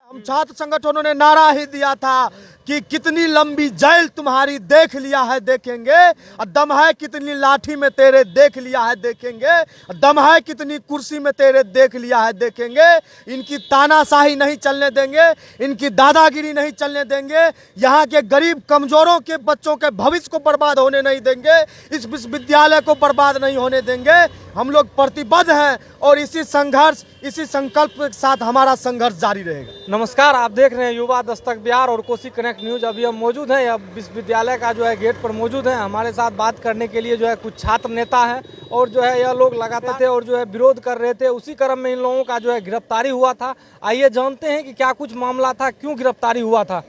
हम छात्र संगठनों ने नारा ही दिया था कि कितनी लंबी जेल तुम्हारी देख लिया है देखेंगे, दम है कितनी लाठी में तेरे देख लिया है देखेंगे, दम है कितनी कुर्सी में तेरे देख लिया है देखेंगे। इनकी तानाशाही नहीं चलने देंगे, इनकी दादागिरी नहीं चलने देंगे, यहाँ के गरीब कमजोरों के बच्चों के भविष्य को बर्बाद होने नहीं देंगे, इस विश्वविद्यालय को बर्बाद नहीं होने देंगे। हम लोग प्रतिबद्ध हैं और इसी संघर्ष, इसी संकल्प के साथ हमारा संघर्ष जारी रहेगा। नमस्कार, आप देख रहे हैं युवा दस्तक बिहार और कोसी कनेक्ट न्यूज। अभी हम मौजूद हैं, अब विश्वविद्यालय का जो है गेट पर मौजूद हैं। हमारे साथ बात करने के लिए जो है कुछ छात्र नेता हैं और जो है यह लोग लगातार थे और जो है विरोध कर रहे थे। उसी क्रम में इन लोगों का जो है गिरफ्तारी हुआ था। आइए जानते हैं कि क्या कुछ मामला था, क्यों गिरफ्तारी हुआ था,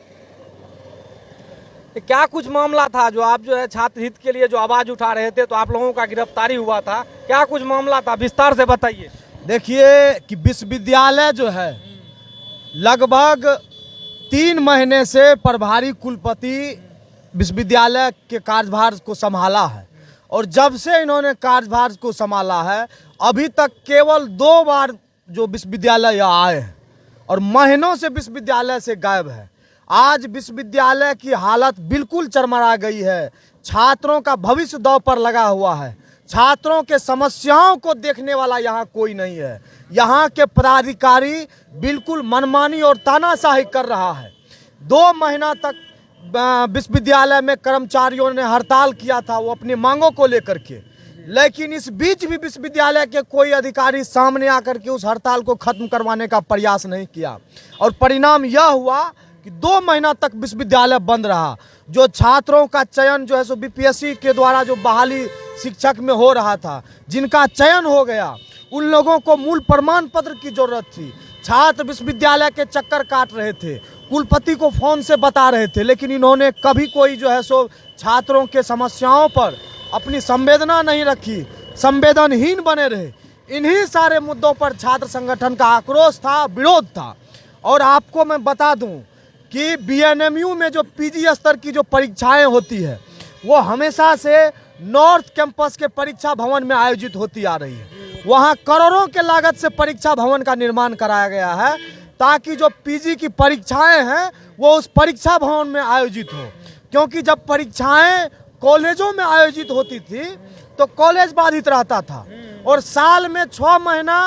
क्या कुछ मामला था जो आप जो है छात्र हित के लिए जो आवाज उठा रहे थे, तो आप लोगों का गिरफ्तारी हुआ था। क्या कुछ मामला था, विस्तार से बताइए। देखिए कि विश्वविद्यालय जो है लगभग 3 महीने से प्रभारी कुलपति विश्वविद्यालय के कार्यभार को संभाला है और जब से इन्होंने कार्यभार को संभाला है अभी तक केवल 2 बार जो विश्वविद्यालय आए हैं और महीनों से विश्वविद्यालय से गायब है। आज विश्वविद्यालय की हालत बिल्कुल चरमरा गई है। छात्रों का भविष्य दांव पर लगा हुआ है। छात्रों के समस्याओं को देखने वाला यहाँ कोई नहीं है। यहाँ के पदाधिकारी बिल्कुल मनमानी और तानाशाही कर रहा है। 2 महीना तक विश्वविद्यालय में कर्मचारियों ने हड़ताल किया था वो अपनी मांगों को लेकर के, लेकिन इस बीच भी विश्वविद्यालय के कोई अधिकारी सामने आकर के उस हड़ताल को खत्म करवाने का प्रयास नहीं किया और परिणाम यह हुआ कि 2 महीना तक विश्वविद्यालय बंद रहा। जो छात्रों का चयन जो है सो बीपीएससी के द्वारा जो बहाली शिक्षक में हो रहा था, जिनका चयन हो गया, उन लोगों को मूल प्रमाण पत्र की जरूरत थी। छात्र विश्वविद्यालय के चक्कर काट रहे थे, कुलपति को फोन से बता रहे थे, लेकिन इन्होंने कभी कोई जो है सो छात्रों के समस्याओं पर अपनी संवेदना नहीं रखी, संवेदनहीन बने रहे। इन्हीं सारे मुद्दों पर छात्र संगठन का आक्रोश था, विरोध था। और आपको मैं बता दूं कि बीएनएमयू में जो पीजी स्तर की जो परीक्षाएं होती है वो हमेशा से नॉर्थ कैंपस के परीक्षा भवन में आयोजित होती आ रही है। वहाँ करोड़ों के लागत से परीक्षा भवन का निर्माण कराया गया है ताकि जो पीजी की परीक्षाएं हैं वो उस परीक्षा भवन में आयोजित हो, क्योंकि जब परीक्षाएं कॉलेजों में आयोजित होती थी तो कॉलेज बाधित रहता था और साल में 6 महीना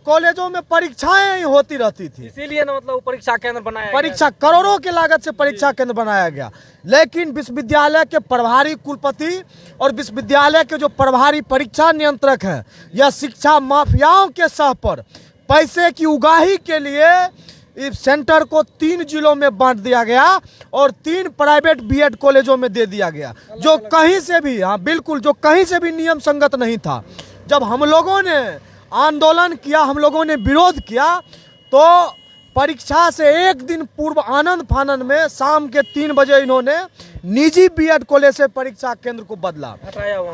कॉलेजों में परीक्षाएं ही होती रहती थी। इसीलिए ना मतलब परीक्षा केंद्र बनाया, परीक्षा करोड़ों के लागत से परीक्षा केंद्र बनाया गया। लेकिन विश्वविद्यालय के प्रभारी कुलपति और विश्वविद्यालय के जो प्रभारी परीक्षा नियंत्रक हैं, यह शिक्षा माफियाओं के सह पर पैसे की उगाही के लिए इस सेंटर को 3 जिलों में बांट दिया गया और 3 प्राइवेट बीएड कॉलेजों में दे दिया गया, जो कहीं से भी, हाँ बिल्कुल, जो कहीं से भी नियम संगत नहीं था। जब हम लोगों ने आंदोलन किया, हम लोगों ने विरोध किया, तो परीक्षा से 1 दिन पूर्व आनंद फानंद में शाम के 3 बजे इन्होंने निजी बीएड कॉलेज से परीक्षा केंद्र को बदला,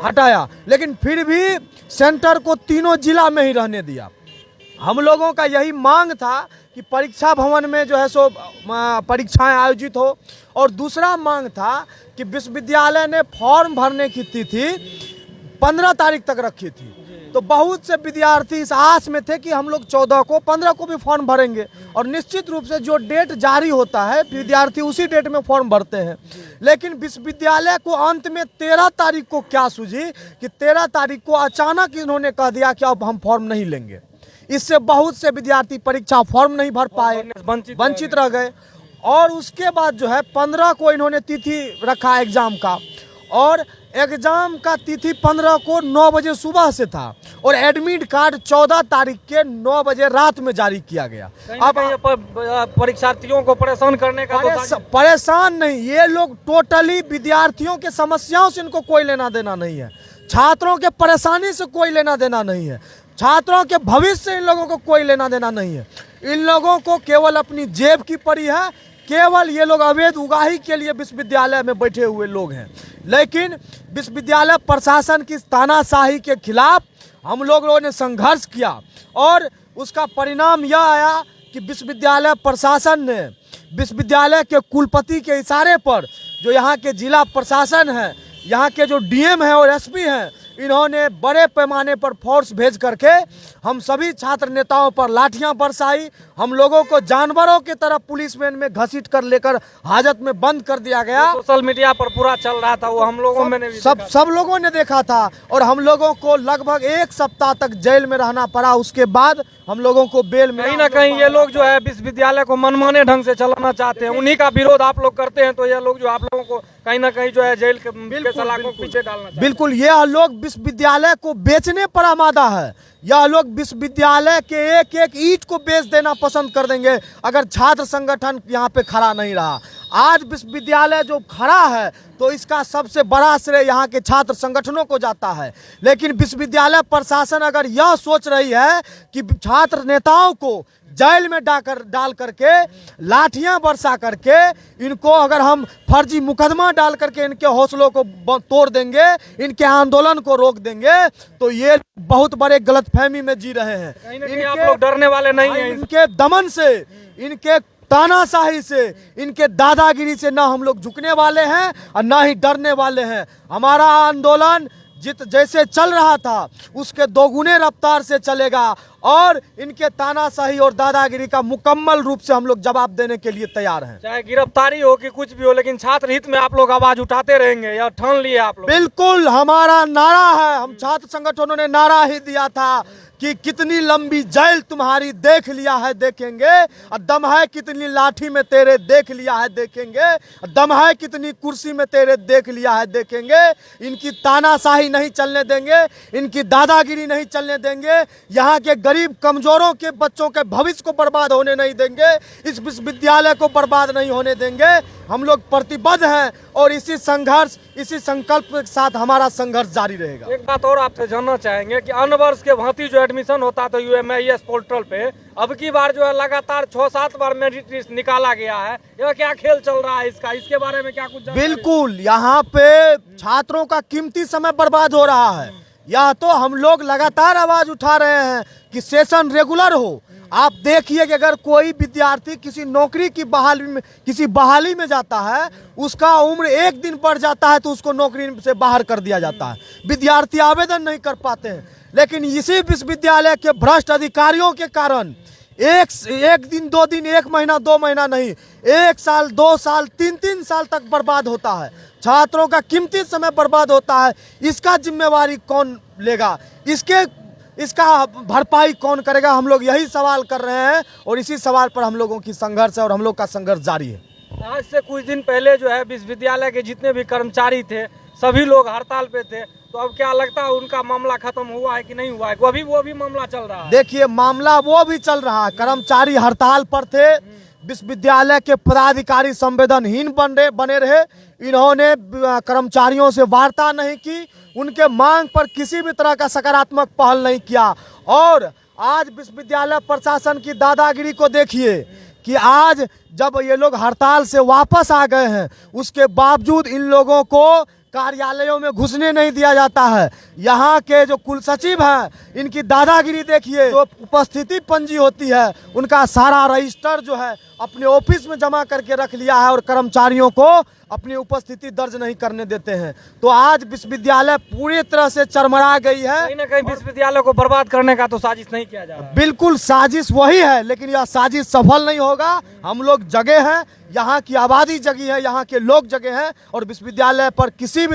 हटाया, लेकिन फिर भी सेंटर को 3 जिला में ही रहने दिया। हम लोगों का यही मांग था कि परीक्षा भवन में जो है सो परीक्षाएं आयोजित हो, और दूसरा मांग था कि विश्वविद्यालय ने फॉर्म भरने की तिथि 15 तारीख तक रखी थी, तो बहुत से विद्यार्थी इस आस में थे कि हम लोग 14 को 15 को भी फॉर्म भरेंगे और निश्चित रूप से जो डेट जारी होता है विद्यार्थी उसी डेट में फॉर्म भरते हैं। लेकिन विश्वविद्यालय को अंत में 13 तारीख को क्या सूझी कि 13 तारीख को अचानक इन्होंने कह दिया कि अब हम फॉर्म नहीं लेंगे। इससे बहुत से विद्यार्थी परीक्षा फॉर्म नहीं भर पाए, वंचित रह गए। और उसके बाद जो है 15 को इन्होंने तिथि रखा एग्जाम का, और एग्जाम का तिथि 15 को 9 बजे सुबह से था और एडमिट कार्ड 14 तारीख के 9 बजे रात में जारी किया गया। अब परीक्षार्थियों को परेशान करने का परेशान नहीं, ये लोग टोटली विद्यार्थियों के समस्याओं से इनको कोई लेना देना नहीं है, छात्रों के परेशानी से कोई लेना देना नहीं है, छात्रों के भविष्य से इन लोगों को कोई लेना देना नहीं है। इन लोगों को केवल अपनी जेब की पड़ी है, केवल ये लोग अवैध उगाही के लिए विश्वविद्यालय में बैठे हुए लोग हैं। लेकिन विश्वविद्यालय प्रशासन की तानाशाही के खिलाफ हम लोगों ने संघर्ष किया और उसका परिणाम यह आया कि विश्वविद्यालय प्रशासन ने विश्वविद्यालय के कुलपति के इशारे पर जो यहाँ के जिला प्रशासन है, यहाँ के जो डीएम हैं और एसपी हैं, इन्होंने बड़े पैमाने पर फोर्स भेज करके हम सभी छात्र नेताओं पर लाठियां बरसाई। हम लोगों को जानवरों की तरह पुलिस वैन में घसीट कर लेकर हाजत में बंद कर दिया गया। सोशल मीडिया पर पूरा चल रहा था, वो हम लोगों में भी सब लोगों ने देखा था और हम लोगों को लगभग 1 सप्ताह तक जेल में रहना पड़ा। उसके बाद हम लोगों को बेल में कहीं ना कहीं ये लोग जो है विश्वविद्यालय को मनमाने ढंग से चलाना चाहते हैं, उन्हीं का विरोध आप लोग करते हैं, तो ये लोग जो आप लोगों को कहीं ना कहीं जो है जेल के सलाखों के पीछे डालना चाहते हैं। बिल्कुल, यह लोग विश्वविद्यालय को बेचने पर आमादा है। यह लोग विश्वविद्यालय के एक एक ईंट को बेच देना पसंद कर देंगे अगर छात्र संगठन यहाँ पे खड़ा नहीं रहा। आज विश्वविद्यालय जो खड़ा है तो इसका सबसे बड़ा श्रेय यहाँ के छात्र संगठनों को जाता है। लेकिन विश्वविद्यालय प्रशासन अगर यह सोच रही है कि छात्र नेताओं को जेल में डाल करके लाठियां बरसा करके इनको अगर हम फर्जी मुकदमा डाल करके इनके हौसलों को तोड़ देंगे, इनके आंदोलन को रोक देंगे, तो ये बहुत बड़े गलतफहमी में जी रहे हैं। कहीं ना कहीं आप लोग डरने वाले नहीं हैं। इनके दमन से, इनके तानाशाही से, इनके दादागिरी से ना हम लोग झुकने वाले हैं और ना ही डरने वाले हैं। हमारा आंदोलन जैसे चल रहा था उसके दोगुने रफ्तार से चलेगा और इनके तानाशाही और दादागिरी का मुकम्मल रूप से हम लोग जवाब देने के लिए तैयार हैं। चाहे गिरफ्तारी हो कि कुछ भी हो, लेकिन छात्र हित में आप लोग आवाज उठाते रहेंगे, या ठान लिए आप लोग? बिल्कुल, हमारा नारा है। हम छात्र संगठनों ने नारा ही दिया था कि कितनी लंबी जेल तुम्हारी देख लिया है देखेंगे, और दम है कितनी लाठी में तेरे देख लिया है देखेंगे, दम है कितनी कुर्सी में तेरे देख लिया है देखेंगे। इनकी तानाशाही नहीं चलने देंगे, इनकी दादागिरी नहीं चलने देंगे, यहाँ के गरीब कमजोरों के बच्चों के भविष्य को बर्बाद होने नहीं देंगे, इस विश्वविद्यालय को बर्बाद नहीं होने देंगे। हम लोग प्रतिबद्ध हैं और इसी संघर्ष, इसी संकल्प के साथ हमारा संघर्ष जारी रहेगा। एक बात और आपसे जानना चाहेंगे कि अन्य वर्ष के भांति जो एडमिशन होता था UMIS पोर्टल पे, अब की बार जो है लगातार 6-7 बार मेरिट लिस्ट निकाला गया है। यह क्या खेल चल रहा है इसके बारे में क्या कुछ? बिल्कुल, यहाँ पे छात्रों का कीमती समय बर्बाद हो रहा है। या तो हम लोग लगातार आवाज उठा रहे हैं कि सेशन रेगुलर हो। आप देखिए कि अगर कोई विद्यार्थी किसी नौकरी की बहाली में जाता है, उसका उम्र 1 दिन बढ़ जाता है तो उसको नौकरी से बाहर कर दिया जाता है। विद्यार्थी आवेदन नहीं कर पाते हैं। लेकिन इसी विश्वविद्यालय के भ्रष्ट अधिकारियों के कारण एक दिन, 2 दिन, 1 महीना, 2 महीना नहीं, 1 साल, 2 साल, 3 साल तक बर्बाद होता है। छात्रों का कीमती समय बर्बाद होता है। इसका जिम्मेवारी कौन लेगा? इसका भरपाई कौन करेगा? हम लोग यही सवाल कर रहे हैं और इसी सवाल पर हम लोगों की संघर्ष है और हम लोग का संघर्ष जारी है। आज से कुछ दिन पहले जो है विश्वविद्यालय के जितने भी कर्मचारी थे सभी लोग हड़ताल पे थे, तो अब क्या लगता है उनका मामला खत्म हुआ है कि नहीं हुआ है? वो भी मामला चल रहा है। देखिए, मामला वो भी चल रहा है। कर्मचारी हड़ताल पर थे, विश्वविद्यालय के पदाधिकारी संवेदनहीन बने रहे। इन्होंने कर्मचारियों से वार्ता नहीं की, उनके मांग पर किसी भी तरह का सकारात्मक पहल नहीं किया। और आज विश्वविद्यालय प्रशासन की दादागिरी को देखिए कि आज जब ये लोग हड़ताल से वापस आ गए हैं, उसके बावजूद इन लोगों को कार्यालयों में घुसने नहीं दिया जाता है। यहाँ के जो कुल सचिव हैं, इनकी दादागिरी देखिए। जो उपस्थिति पंजी होती है उनका सारा रजिस्टर जो है अपने ऑफिस में जमा करके रख लिया है और कर्मचारियों को अपनी उपस्थिति दर्ज नहीं करने देते हैं। तो आज विश्वविद्यालय पूरी तरह से चरमरा गई है। कहीं ना कहीं विश्वविद्यालय को बर्बाद करने का तो साजिश नहीं किया जा रहा है? बिल्कुल, साजिश वही है, लेकिन यह साजिश सफल नहीं होगा। हम लोग जगे हैं, यहाँ की आबादी जगी है, यहाँ के लोग जगे हैं और विश्वविद्यालय पर किसी भी